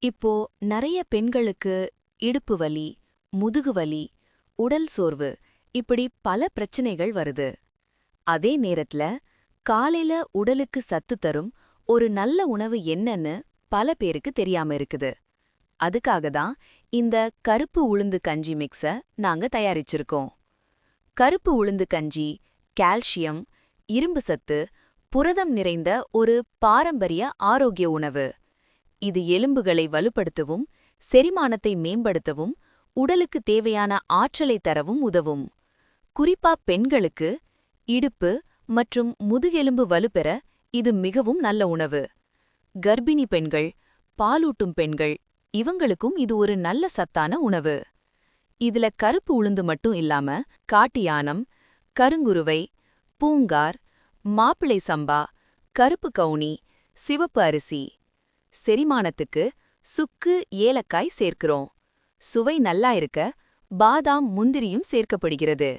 இப்போ நறைய பெண்களுக்கு இடுப்பு வலி, முதுகு வலி, உடல் சோர்வு இப்படி பல பிரச்சனைகள் வருது. அதே நேரத்துல காலையில உடலுக்கு சத்து தரும் ஒரு நல்ல உணவு என்னன்னு பல பேருக்கு தெரியாம இருக்குது. அதுக்காக தான் இந்த கருப்பு உளுந்து கஞ்சி மிக்ஸ நாங்க தயாரிச்சிருக்கோம். கருப்பு உளுந்து கஞ்சி கால்சியம், இரும்பு சத்து, புரதம் நிறைந்த ஒரு பாரம்பரிய ஆரோக்கிய உணவு. இது எலும்புகளை வலுப்படுத்தவும், செரிமானத்தை மேம்படுத்தவும், உடலுக்கு தேவையான ஆற்றலை தரவும் உதவும். குறிப்பா பெண்களுக்கு இடுப்பு மற்றும் முதுகெலும்பு வலுப்பெற இது மிகவும் நல்ல உணவு. கர்ப்பிணி பெண்கள், பாலூட்டும் பெண்கள் இவங்களுக்கும் இது ஒரு நல்ல சத்தான உணவு. இதுல கருப்பு உளுந்து மட்டும் இல்லாம காட்டு யானம், கருங்குருவை, பூங்கார், மாப்பிளை சம்பா, கருப்பு கவுனி, சிவப்பு அரிசி. செரிமானத்துக்கு சுக்கு, ஏலக்காய் சேர்க்கிறோம். சுவை நல்லா இருக்க பாதாம், முந்திரியும் சேர்க்கப்படுகிறது.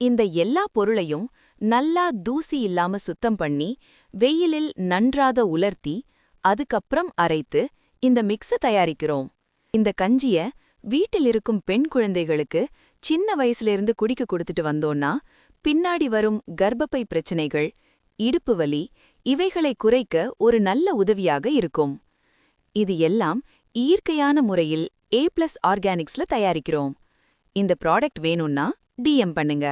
இந்த எல்லா பொருளையும் நல்லா தூசி இல்லாம சுத்தம் பண்ணி வெயிலில் நன்றாக உலர்த்தி அதுக்கப்புறம் அரைத்து இந்த மிக்ஸ தயாரிக்கிறோம். இந்த கஞ்சிய வீட்டில் இருக்கும் பெண் குழந்தைகளுக்கு சின்ன வயசுலேருந்து குடிக்க கொடுத்துட்டு வந்தோன்னா பின்னாடி வரும் கர்ப்பப்பை பிரச்சனைகள், இடுப்பு வலி இவைகளை குறைக்க ஒரு நல்ல உதவியாக இருக்கும். இது எல்லாம் இயற்கையான முறையில் A+ ஆர்கானிக்ஸ்ல தயாரிக்கிறோம். இந்த ப்ராடக்ட் வேணும்னா DM பண்ணுங்க.